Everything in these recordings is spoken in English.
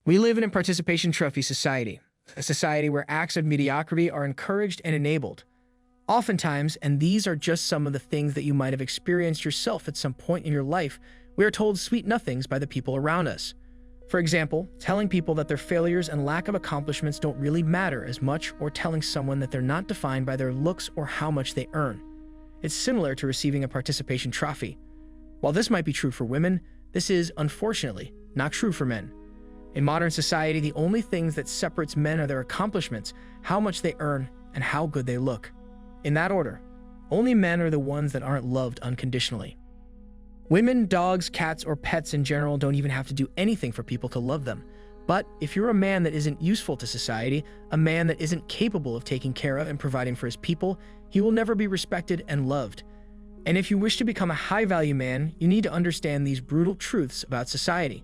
We live in a participation trophy society, a society where acts of mediocrity are encouraged and enabled. Oftentimes, and these are just some of the things that you might have experienced yourself at some point in your life, we are told sweet nothings by the people around us. For example, telling people that their failures and lack of accomplishments don't really matter as much, or telling someone that they're not defined by their looks or how much they earn. It's similar to receiving a participation trophy. While this might be true for women, this is, unfortunately, not true for men. In modern society, the only things that separates men are their accomplishments, how much they earn, and how good they look. In that order, only men are the ones that aren't loved unconditionally. Women, dogs, cats, or pets in general don't even have to do anything for people to love them. But if you're a man that isn't useful to society, a man that isn't capable of taking care of and providing for his people, he will never be respected and loved. And if you wish to become a high-value man, you need to understand these brutal truths about society.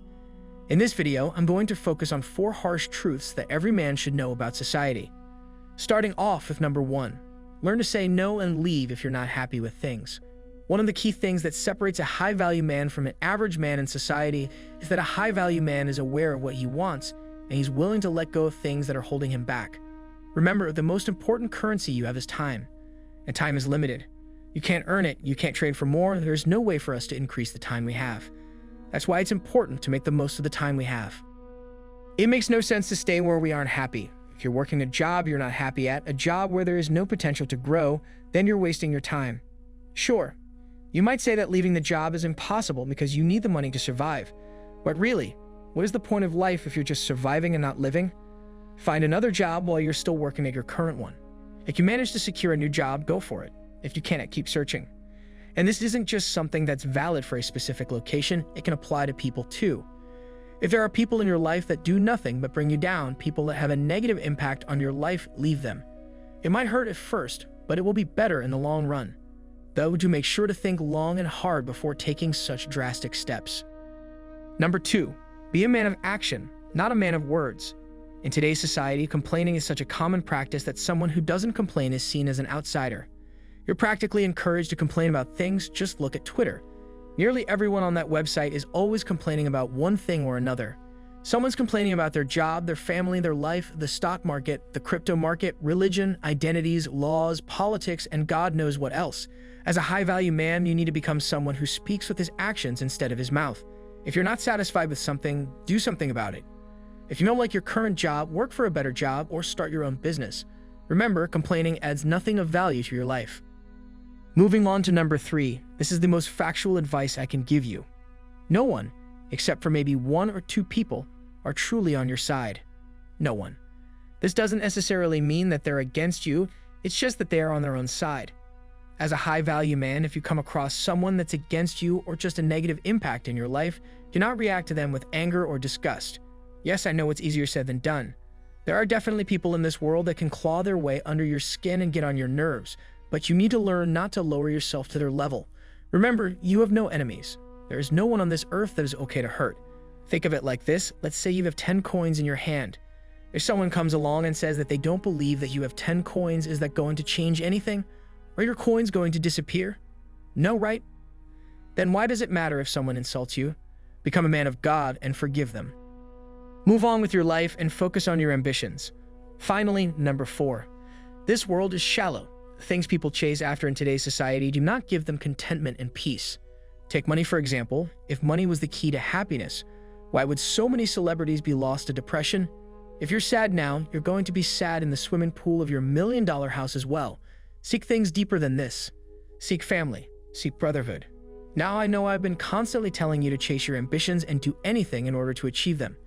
In this video, I'm going to focus on 4 harsh truths that every man should know about society. Starting off with number 1, learn to say no and leave if you're not happy with things. One of the key things that separates a high-value man from an average man in society is that a high-value man is aware of what he wants, and he's willing to let go of things that are holding him back. Remember, the most important currency you have is time, and time is limited. You can't earn it, you can't trade for more, there's no way for us to increase the time we have. That's why it's important to make the most of the time we have. It makes no sense to stay where we aren't happy. If you're working a job you're not happy at, a job where there is no potential to grow, then you're wasting your time. Sure, you might say that leaving the job is impossible because you need the money to survive. But really, what is the point of life if you're just surviving and not living? Find another job while you're still working at your current one. If you manage to secure a new job, go for it. If you can't, keep searching. And this isn't just something that's valid for a specific location, it can apply to people too. If there are people in your life that do nothing but bring you down, people that have a negative impact on your life, leave them. It might hurt at first, but it will be better in the long run. Though, do make sure to think long and hard before taking such drastic steps. Number 2, be a man of action, not a man of words. In today's society, complaining is such a common practice that someone who doesn't complain is seen as an outsider. You're practically encouraged to complain about things. Just look at Twitter. Nearly everyone on that website is always complaining about one thing or another. Someone's complaining about their job, their family, their life, the stock market, the crypto market, religion, identities, laws, politics, and God knows what else. As a high-value man, you need to become someone who speaks with his actions instead of his mouth. If you're not satisfied with something, do something about it. If you don't like your current job, work for a better job or start your own business. Remember, complaining adds nothing of value to your life. Moving on to number 3, this is the most factual advice I can give you. No one, except for maybe 1 or 2 people, are truly on your side. No one. This doesn't necessarily mean that they're against you, it's just that they are on their own side. As a high-value man, if you come across someone that's against you or just a negative impact in your life, do not react to them with anger or disgust. Yes, I know it's easier said than done. There are definitely people in this world that can claw their way under your skin and get on your nerves, but you need to learn not to lower yourself to their level. Remember, you have no enemies. There is no one on this earth that is okay to hurt. Think of it like this. Let's say you have 10 coins in your hand. If someone comes along and says that they don't believe that you have 10 coins, is that going to change anything? Are your coins going to disappear? No, right? Then why does it matter if someone insults you? Become a man of God and forgive them. Move on with your life and focus on your ambitions. Finally, number 4. This world is shallow. Things people chase after in today's society do not give them contentment and peace. Take money for example. If money was the key to happiness, why would so many celebrities be lost to depression? If you're sad now, you're going to be sad in the swimming pool of your $1,000,000 house as well. Seek things deeper than this. Seek family. Seek brotherhood. Now I know I've been constantly telling you to chase your ambitions and do anything in order to achieve them.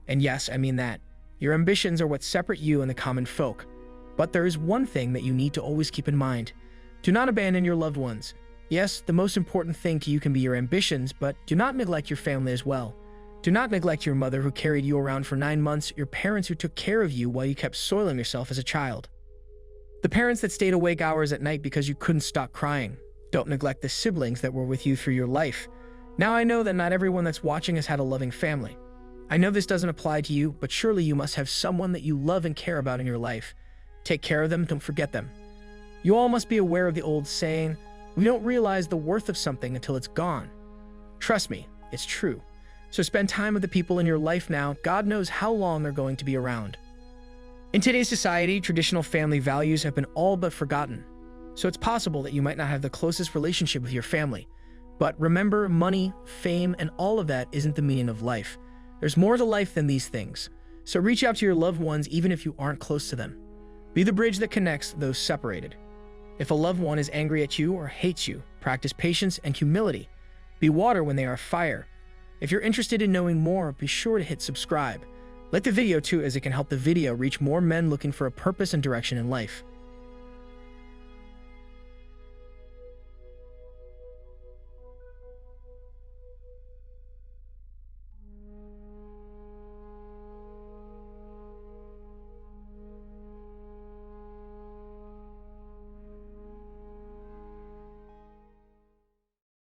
And yes, I mean that. Your ambitions are what separate you and the common folk. But there is one thing that you need to always keep in mind. Do not abandon your loved ones. Yes, the most important thing to you can be your ambitions, but do not neglect your family as well. Do not neglect your mother who carried you around for 9 months, your parents who took care of you while you kept soiling yourself as a child. The parents that stayed awake hours at night because you couldn't stop crying. Don't neglect the siblings that were with you through your life. Now I know that not everyone that's watching has had a loving family. I know this doesn't apply to you, but surely you must have someone that you love and care about in your life. Take care of them, don't forget them. You all must be aware of the old saying, we don't realize the worth of something until it's gone. Trust me, it's true. So spend time with the people in your life now. God knows how long they're going to be around. In today's society, traditional family values have been all but forgotten. So it's possible that you might not have the closest relationship with your family. But remember, money, fame, and all of that isn't the meaning of life. There's more to life than these things. So reach out to your loved ones even if you aren't close to them. Be the bridge that connects those separated. If a loved one is angry at you or hates you, practice patience and humility. Be water when they are fire. If you're interested in knowing more, be sure to hit subscribe. Like the video too, as it can help the video reach more men looking for a purpose and direction in life.